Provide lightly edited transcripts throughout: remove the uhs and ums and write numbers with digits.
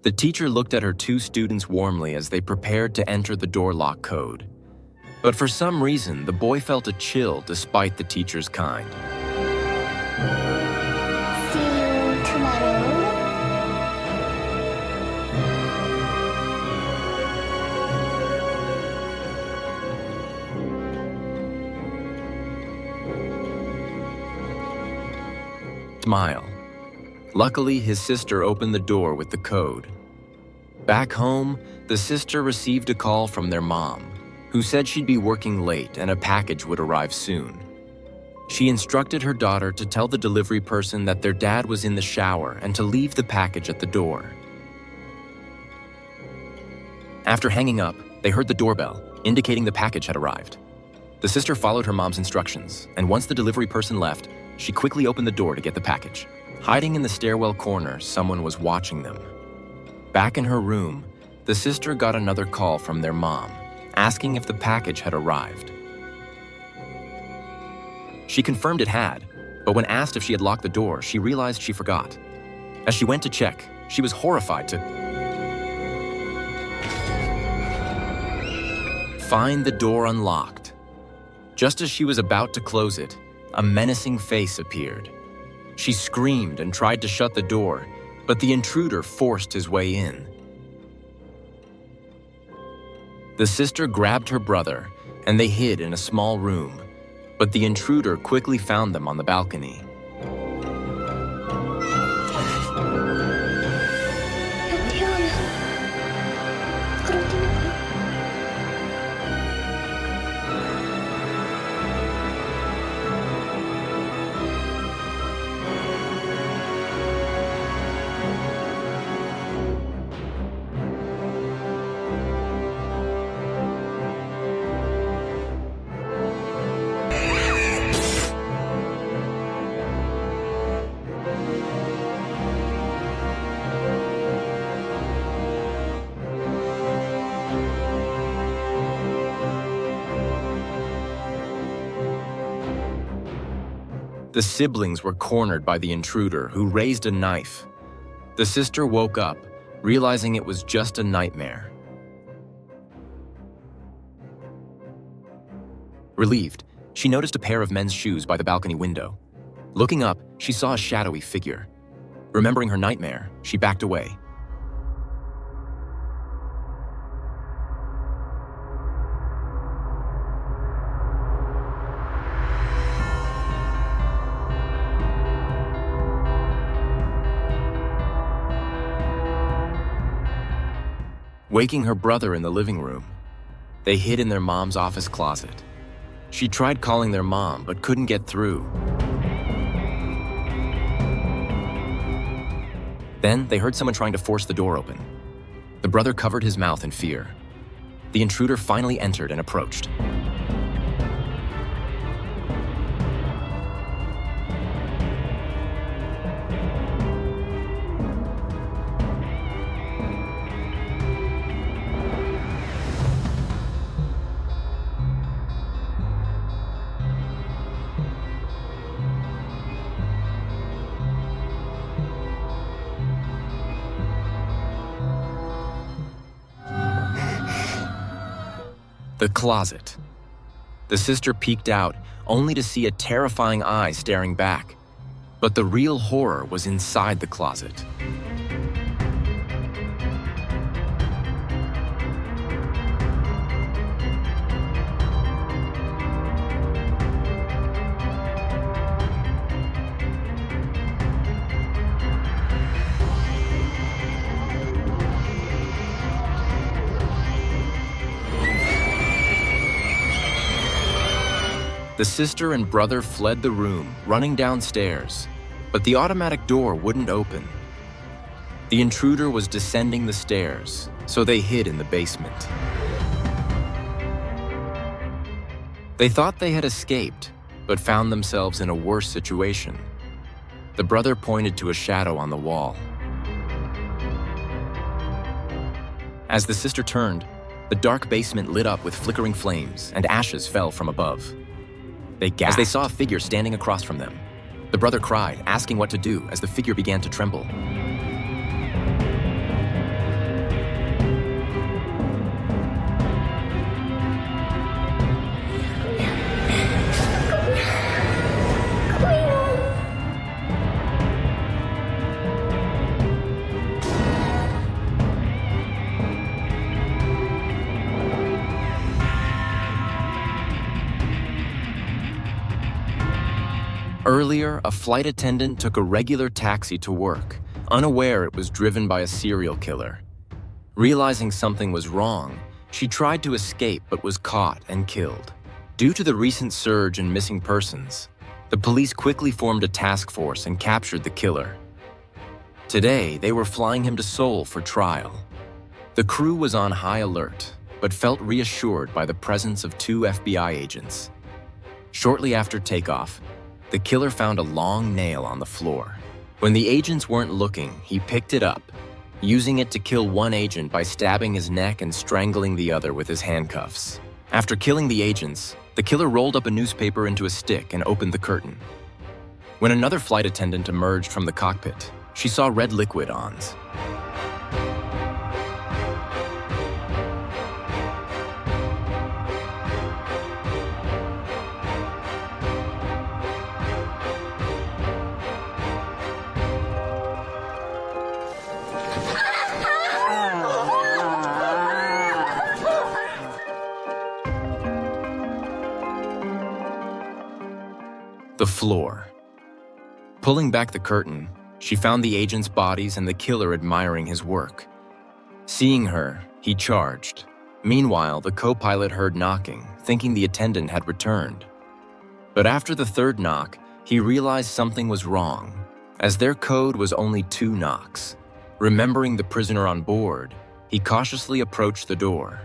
The teacher looked at her two students warmly as they prepared to enter the door lock code. But for some reason, the boy felt a chill despite the teacher's kind. See you tomorrow. Smile. Luckily, his sister opened the door with the code. Back home, the sister received a call from their mom, who said she'd be working late and a package would arrive soon. She instructed her daughter to tell the delivery person that their dad was in the shower and to leave the package at the door. After hanging up, they heard the doorbell, indicating the package had arrived. The sister followed her mom's instructions, and once the delivery person left, she quickly opened the door to get the package. Hiding in the stairwell corner, someone was watching them. Back in her room, the sister got another call from their mom, asking if the package had arrived. She confirmed it had, but when asked if she had locked the door, she realized she forgot. As she went to check, she was horrified to find the door unlocked. Just as she was about to close it, a menacing face appeared. She screamed and tried to shut the door, but the intruder forced his way in. The sister grabbed her brother, and they hid in a small room, but the intruder quickly found them on the balcony. The siblings were cornered by the intruder, who raised a knife. The sister woke up, realizing it was just a nightmare. Relieved, she noticed a pair of men's shoes by the balcony window. Looking up, she saw a shadowy figure. Remembering her nightmare, she backed away. Waking her brother in the living room, they hid in their mom's office closet. She tried calling their mom, but couldn't get through. Then they heard someone trying to force the door open. The brother covered his mouth in fear. The intruder finally entered and approached. The closet. The sister peeked out, only to see a terrifying eye staring back. But the real horror was inside the closet. The sister and brother fled the room, running downstairs, but the automatic door wouldn't open. The intruder was descending the stairs, so they hid in the basement. They thought they had escaped, but found themselves in a worse situation. The brother pointed to a shadow on the wall. As the sister turned, the dark basement lit up with flickering flames, and ashes fell from above. They gasped as they saw a figure standing across from them. The brother cried, asking what to do as the figure began to tremble. Earlier, a flight attendant took a regular taxi to work, unaware it was driven by a serial killer. Realizing something was wrong, she tried to escape but was caught and killed. Due to the recent surge in missing persons, the police quickly formed a task force and captured the killer. Today, they were flying him to Seoul for trial. The crew was on high alert, but felt reassured by the presence of 2 FBI agents. Shortly after takeoff, the killer found a long nail on the floor. When the agents weren't looking, he picked it up, using it to kill one agent by stabbing his neck and strangling the other with his handcuffs. After killing the agents, the killer rolled up a newspaper into a stick and opened the curtain. When another flight attendant emerged from the cockpit, she saw red liquid ons. The floor. Pulling back the curtain, she found the agents' bodies and the killer admiring his work. Seeing her, he charged. Meanwhile, the co-pilot heard knocking, thinking the attendant had returned. But after the third knock, he realized something was wrong, as their code was only 2 knocks. Remembering the prisoner on board, he cautiously approached the door.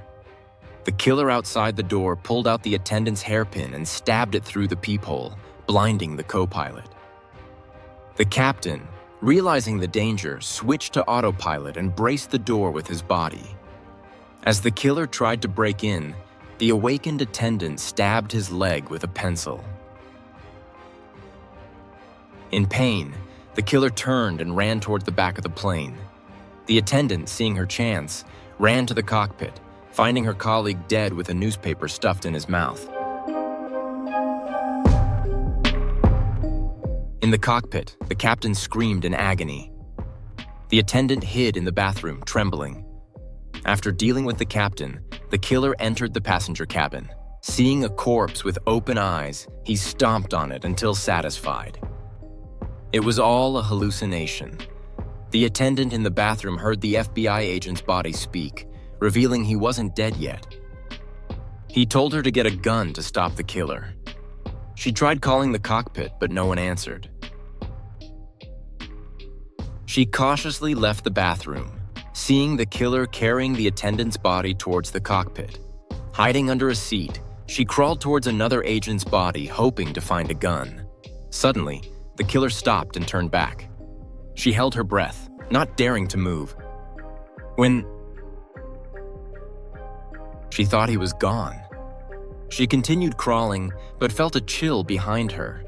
The killer outside the door pulled out the attendant's hairpin and stabbed it through the peephole, blinding the co-pilot. The captain, realizing the danger, switched to autopilot and braced the door with his body. As the killer tried to break in, the awakened attendant stabbed his leg with a pencil. In pain, the killer turned and ran toward the back of the plane. The attendant, seeing her chance, ran to the cockpit, finding her colleague dead with a newspaper stuffed in his mouth. In the cockpit, the captain screamed in agony. The attendant hid in the bathroom, trembling. After dealing with the captain, the killer entered the passenger cabin. Seeing a corpse with open eyes, he stomped on it until satisfied. It was all a hallucination. The attendant in the bathroom heard the FBI agent's body speak, revealing he wasn't dead yet. He told her to get a gun to stop the killer. She tried calling the cockpit, but no one answered. She cautiously left the bathroom, seeing the killer carrying the attendant's body towards the cockpit. Hiding under a seat, she crawled towards another agent's body, hoping to find a gun. Suddenly, the killer stopped and turned back. She held her breath, not daring to move. When she thought he was gone. She continued crawling, but felt a chill behind her.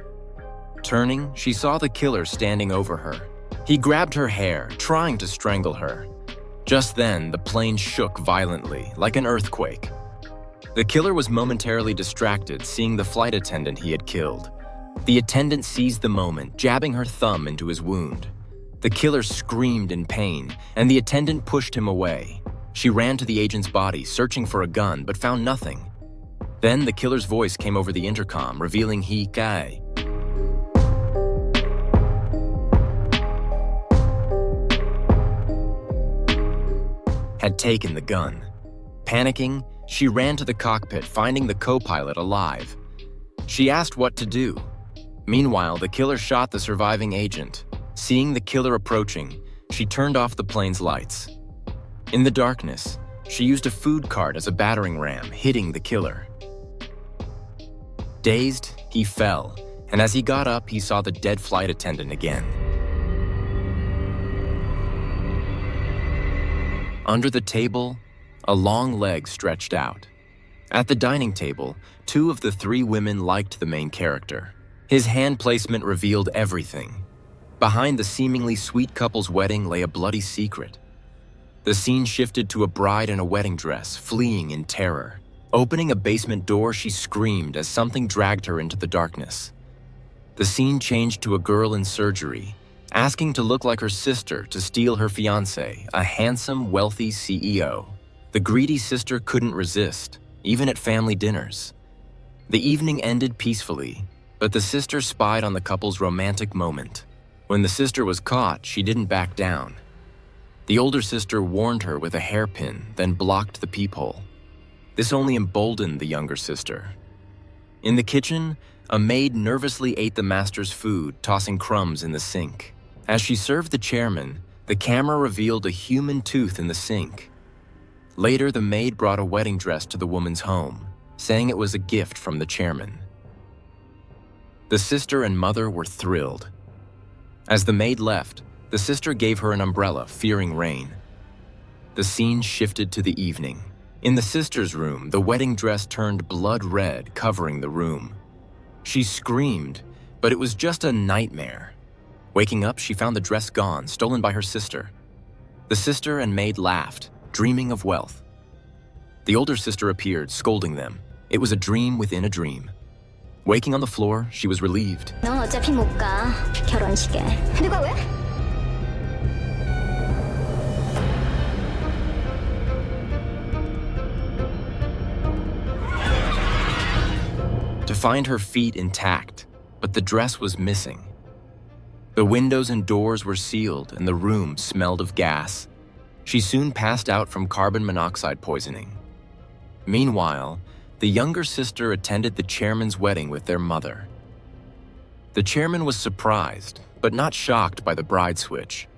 Turning, she saw the killer standing over her. He grabbed her hair, trying to strangle her. Just then, the plane shook violently, like an earthquake. The killer was momentarily distracted, seeing the flight attendant he had killed. The attendant seized the moment, jabbing her thumb into his wound. The killer screamed in pain, and the attendant pushed him away. She ran to the agent's body, searching for a gun, but found nothing. Then the killer's voice came over the intercom, revealing kJi-Yeong had taken the gun. Panicking, she ran to the cockpit, finding the co-pilot alive. She asked what to do. Meanwhile, the killer shot the surviving agent. Seeing the killer approaching, she turned off the plane's lights. In the darkness, she used a food cart as a battering ram, hitting the killer. Dazed, he fell, and as he got up, he saw the dead flight attendant again. Under the table, a long leg stretched out. At the dining table, 2 of the 3 women liked the main character. His hand placement revealed everything. Behind the seemingly sweet couple's wedding lay a bloody secret. The scene shifted to a bride in a wedding dress, fleeing in terror. Opening a basement door, she screamed as something dragged her into the darkness. The scene changed to a girl in surgery, asking to look like her sister to steal her fiancé, a handsome, wealthy CEO. The greedy sister couldn't resist, even at family dinners. The evening ended peacefully, But the sister spied on the couple's romantic moment. When the sister was caught, she didn't back down. The older sister warned her with a hairpin, then blocked the peephole. This only emboldened the younger sister. In the kitchen, a maid nervously ate the master's food, tossing crumbs in the sink. As she served the chairman, the camera revealed a human tooth in the sink. Later, the maid brought a wedding dress to the woman's home, saying it was a gift from the chairman. The sister and mother were thrilled. As the maid left, the sister gave her an umbrella, fearing rain. The scene shifted to the evening. In the sister's room, the wedding dress turned blood red, covering the room. She screamed, but it was just a nightmare. Waking up, she found the dress gone, stolen by her sister. The sister and maid laughed, dreaming of wealth. The older sister appeared, scolding them. It was a dream within a dream. Waking on the floor, she was relieved. 넌 어차피 못 가. 결혼식에. 누가 왜? To find her feet intact, but the dress was missing. The windows and doors were sealed and the room smelled of gas. She soon passed out from carbon monoxide poisoning. Meanwhile, the younger sister attended the chairman's wedding with their mother. The chairman was surprised, but not shocked by the bride switch.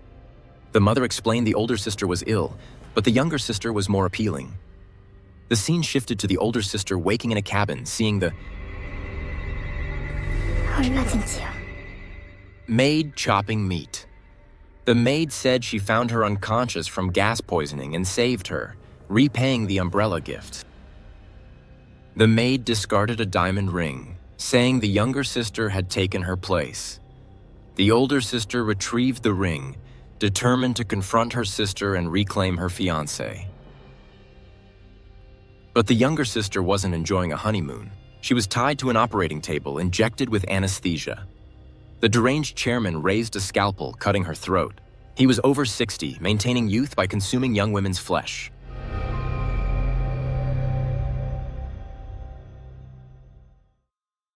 The mother explained the older sister was ill, but the younger sister was more appealing. The scene shifted to the older sister waking in a cabin, seeing the 얼마든지요. maid chopping meat. The maid said she found her unconscious from gas poisoning and saved her, repaying the umbrella gift. The maid discarded a diamond ring, saying the younger sister had taken her place. The older sister retrieved the ring, determined to confront her sister and reclaim her fiancé. But the younger sister wasn't enjoying a honeymoon. She was tied to an operating table, injected with anesthesia. The deranged chairman raised a scalpel, cutting her throat. He was over 60, maintaining youth by consuming young women's flesh.